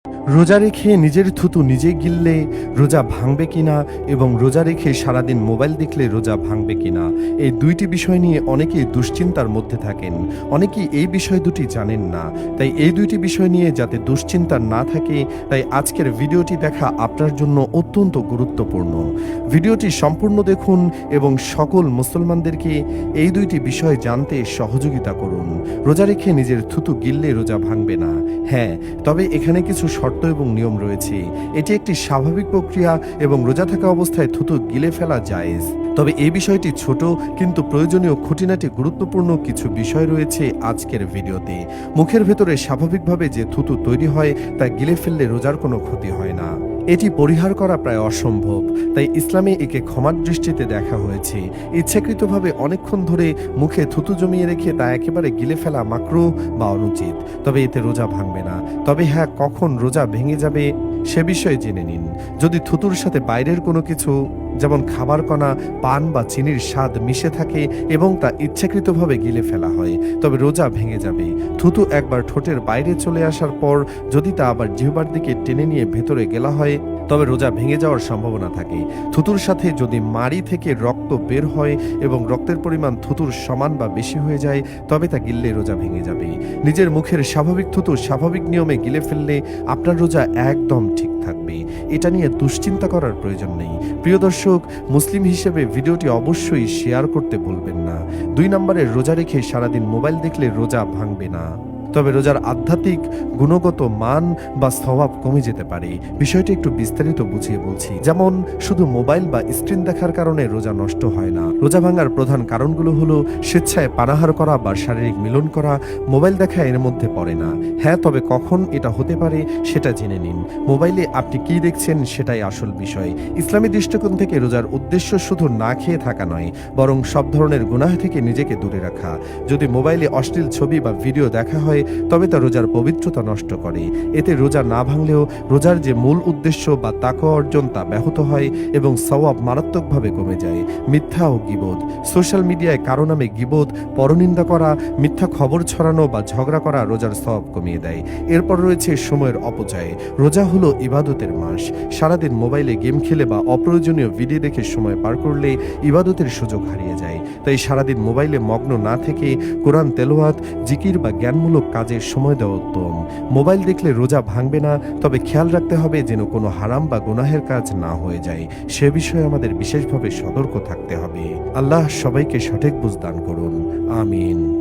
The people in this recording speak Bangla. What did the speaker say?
রোজা রেখে নিজের থুতু নিজে গিললে রোজা ভাঙবে কিনা এবং রোজা রেখে সারাদিন মোবাইল দেখলে রোজা ভাঙবে কিনা, এই দুইটি বিষয় নিয়ে অনেকেই দুশ্চিন্তার মধ্যে থাকেন। অনেকেই এই বিষয় দুটি জানেন না। তাই এই দুইটি বিষয় নিয়ে যাতে দুশ্চিন্তা না থাকে, তাই আজকের ভিডিওটি দেখা আপনার জন্য অত্যন্ত গুরুত্বপূর্ণ। ভিডিওটি সম্পূর্ণ দেখুন এবং সকল মুসলমানদেরকে এই দুইটি বিষয় জানতে সহযোগিতা করুন। রোজা রেখে নিজের থুতু গিললে রোজা ভাঙবে না। হ্যাঁ, তবে এখানে কিছু শর্ত এবং নিয়ম রয়েছে। এটি একটি স্বাভাবিক প্রক্রিয়া এবং রোজা থাকা অবস্থায় থুতু গিলে ফেলা জায়েজ। তবে এই বিষয়টি ছোট কিন্তু প্রয়োজনীয় খুঁটিনাটি গুরুত্বপূর্ণ কিছু বিষয় রয়েছে আজকের ভিডিওতে। মুখের ভেতরে স্বাভাবিকভাবে যে থুতু তৈরি হয় তা গিলে ফেললে রোজার কোনো ক্ষতি হয় না। এটি পরিহার করা প্রায় অসম্ভব, তাই ইসলামে একে ক্ষমার দৃষ্টিতে দেখা হয়েছে। ইচ্ছাকৃতভাবে অনেকক্ষণ ধরে মুখে থুতু জমিয়ে রেখে তা একেবারে গিলে ফেলা মাকরুহ বা অনুচিত। তবে এতে রোজা ভাঙবে না। তবে হ্যাঁ, কখন রোজা ভেঙে যাবে সে বিষয়ে জেনে নিন। যদি থুতুর সাথে বাইরের কোনো কিছু যেমন খাবার কণা, পান বা চিনির স্বাদ মিশে থাকে এবং তা ইচ্ছাকৃতভাবে গিলে ফেলা হয়, তবে রোজা ভেঙে যাবে। থুতু একবার ঠোঁটের বাইরে চলে আসার পর যদি তা আবার জিহ্বার দিকে টেনে নিয়ে ভেতরে গেলা হয়, তবে রোজা ভেঙে যাওয়ার সম্ভাবনা থাকে। থুতুর সাথে যদি মাড়ি থেকে রক্ত বের হয় এবং রক্তের পরিমাণ থুতুর সমান বা বেশি হয়ে যায়, তবে তা গিললে রোজা ভেঙে যাবে। নিজের মুখের স্বাভাবিক থুতু স্বাভাবিক নিয়মে গিলে ফেললে আপনার রোজা একদম ঠিক থাকবে। এটা নিয়ে দুশ্চিন্তা করার প্রয়োজন নেই। প্রিয় দর্শক, মুসলিম হিসেবে ভিডিওটি অবশ্যই শেয়ার করতে ভুলবেন না। 2 নম্বরে, রোজা রেখে সারাদিন মোবাইল দেখলে রোজা ভাঙবে না। তবে রোজার আধ্যাত্মিক গুণগত মান বা স্বভাব কমে যেতে পারে। বিষয়টি একটু বিস্তারিত বুঝিয়ে বলছি। যেমন, শুধু মোবাইল বা স্ক্রিন দেখার কারণে রোজা নষ্ট হয় না। রোজা ভাঙার প্রধান কারণগুলো হলো স্বেচ্ছায় পানাহার করা বা শারীরিক মিলন করা। মোবাইল দেখা এর মধ্যে পড়ে না। হ্যাঁ, তবে কখন এটা হতে পারে সেটা জেনে নিন। মোবাইলে আপনি কি দেখছেন সেটাই আসল বিষয়। ইসলামী দৃষ্টিকোণ থেকে রোজার উদ্দেশ্য শুধু না খেয়ে থাকা নয়, বরং সব ধরনের গুনাহ থেকে নিজেকে দূরে রাখা। যদি মোবাইলে অশ্লীল ছবি বা ভিডিও দেখা হয়, তবে তা রোজার পবিত্রতা নষ্ট করে। এতে রোজা না ভাঙলেও রোজার যে মূল উদ্দেশ্য বা তাকওয়া অর্জন তা ব্যাহত হয় এবং সওয়াব মারাত্মকভাবে কমে যায়। মিথ্যা ও গীবত। সোশ্যাল মিডিয়ায় কারো নামে গীবত, পরনিন্দা করা, মিথ্যা খবর ছড়ানো বা ঝগড়া করা রোজার সওয়াব কমিয়ে দেয়। এরপর রয়েছে সময়ের অপচয়। রোজা হলো ইবাদতের মাস। সারাদিন মোবাইলে গেম খেলে বা অপ্রয়োজনীয় ভিডিও দেখে সময় পার করলে ইবাদতের সুযোগ হারিয়ে যায়। তাই সারাদিন মোবাইলে মগ্ন না থেকে কোরআন তেলাওয়াত, জিকির বা জ্ঞানমূলক কাজে সময় দেওয়া উত্তম। মোবাইল দেখলে রোজা ভাঙবে না, তবে খেয়াল রাখতে হবে যেন কোনো হারাম বা গুনাহের কাজ না হয়ে যায়। সে বিষয়ে আমাদের বিশেষভাবে সতর্ক থাকতে হবে। আল্লাহ সবাইকে সঠিক বুঝ দান করুন। আমিন।